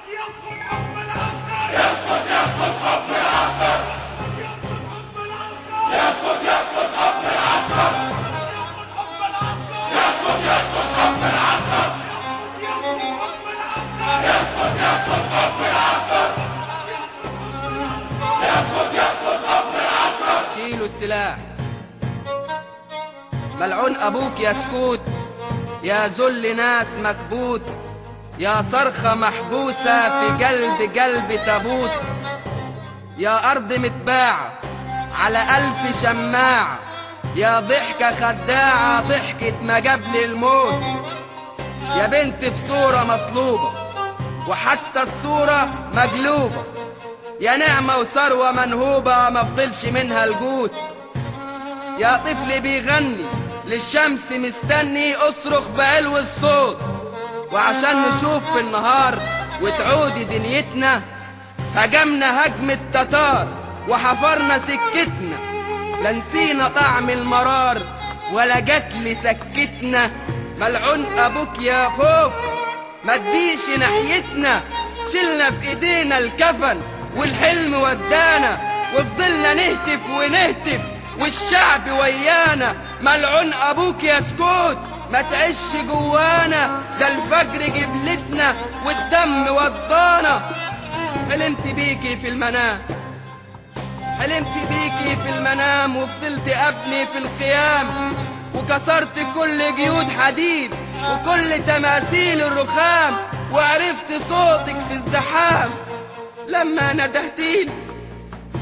يسقط حكم العسكر. يسقط حكم العسكر. يسقط حكم العسكر. يسقط حكم العسكر. يسقط حكم العسكر. يسقط حكم العسكر. شيلوا السلاح. ملعون أبوك يا سكوت، يا ذل ناس مكبوت، يا صرخة محبوسة في قلب تابوت، يا أرض متباعة على 1000 شماعة، يا ضحكة خداعة ضحكة ما قبل الموت، يا بنت في صورة مصلوبة وحتى الصورة مقلوبة، يا نعمة وثروة منهوبة مفضلش منها الجود، يا طفل بيغني للشمس مستني اصرخ بعلو الصوت، وعشان نشوف في النهار وتعودي دنيتنا هجمنا هجم التتار وحفرنا سكتنا، لا نسينا طعم المرار ولا جاتلي سكتنا. ملعون ابوك يا خوف ما تجيش ناحيتنا، شلنا في ايدينا الكفن والحلم ودانا وفضلنا نهتف ونهتف والشعب ويانا. ملعون ابوك يا سكوت ما تعيش جوانا، ده الفجر جبلتنا والدم ودانا. حلمت بيكي في المنام، حلمت بيكي في المنام وفضلت ابني في الخيام، وكسرت كل جيود حديد وكل تماثيل الرخام، وعرفت صوتك في الزحام لما ندهتيلي.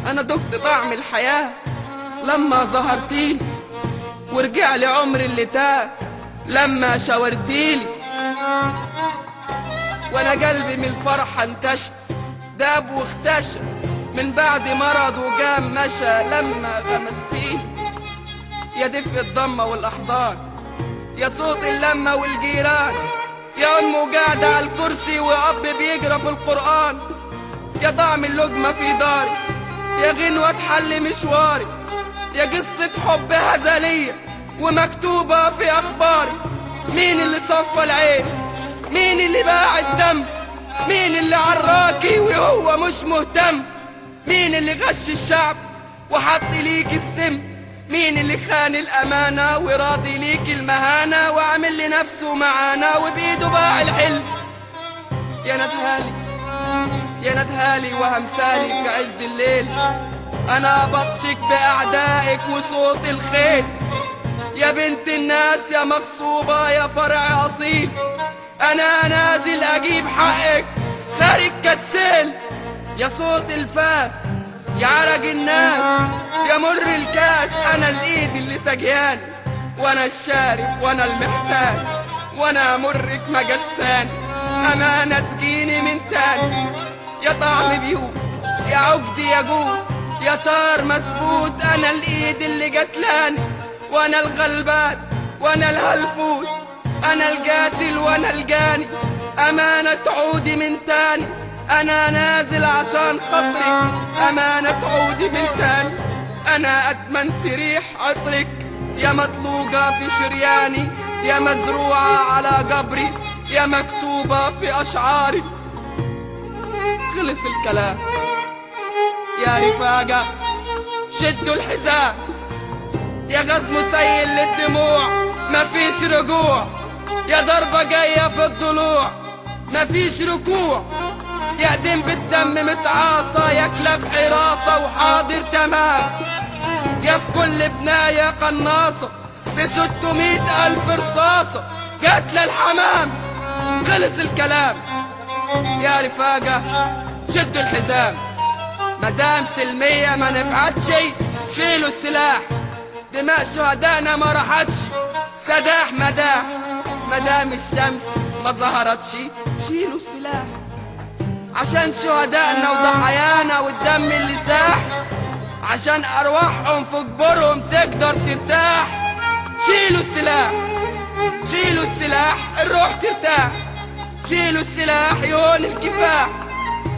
انا دقت طعم الحياة لما ظهرتيلي، ورجع لي عمري اللي تاه لما شاورتيلي، وانا قلبي من الفرحة انتشى داب واختشى من بعد مرض وجام مشى لما غمستيلي. يا دفء الضمة والأحضان، يا صوت اللمة والجيران، يا أم قاعدة على الكرسي وأب بيجرى في القرآن، يا طعم اللقمة في داري، يا غنوة تحل مشواري، يا قصة حب هزلية ومكتوبة في أخباري. مين اللي صفى العين؟ مين اللي باع الدم؟ مين اللي عراكي وهو مش مهتم؟ مين اللي غش الشعب وحط ليك السم؟ مين اللي خان الأمانة وراضي ليك المهانة وعمل لنفسه معانا وبإيده باع الحلم؟ يا ندهالي يا ندهالي وهمسالي في عز الليل، أنا بطشك بأعدائك وصوت الخيل. يا بنت الناس يا مغصوبة يا فرع أصيل، أنا نازل أجيب حقك خارج كالسيل. يا صوت الفاس يا عرق الناس يا مر الكاس، أنا الإيد اللي سجياني وأنا الشارب وأنا المحتاس، وأنا مرك مجساني أمانة سجيني من تاني. يا طعم بيوت يا عقد يا جود يا طار مسبوت، أنا الإيد اللي جتلاني وأنا الغلبان وأنا الهلفوت، أنا القاتل وأنا الجاني أمانة تعودي من تاني. أنا نازل عشان خاطرك أمانة تعودي من تاني، أنا أدمنت ريح عطرك يا مطلوقة في شرياني، يا مزروعة على قبري يا مكتوبة في أشعاري. خلص الكلام يا رفاقة شدوا الحزام، يا غاز مسيل للدموع مفيش رجوع، يا ضربة جاية في الضلوع مفيش ركوع، يا دم بالدم متعاصى يا كلاب حراسة وحاضر تمام، يا في كل بناية قناصة ب600,000 رصاصة قاتلة الحمام. خلص الكلام يا رفاقة شدوا الحزام، مدام سلمية ما نفعتش شيلوا السلاح، دماء شهدانا ما راحتش سداح مداح، مدام الشمس ما ظهرتش شيلوا السلاح، عشان شهدائنا وضحايانا والدم اللي ساح، عشان أرواحهم في قبورهم تقدر ترتاح. شيلوا السلاح شيلوا السلاح الروح ترتاح، شيلوا السلاح يهون الكفاح،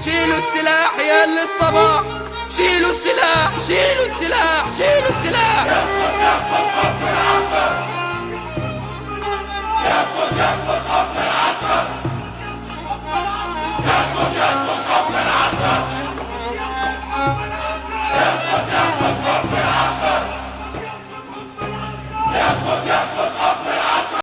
شيلوا السلاح يا الصباح، شيلوا السلاح شيلوا السلاح شيلوا السلاح. يسقط حكم العسكر. يسقط حكم العسكر. يسقط يسقط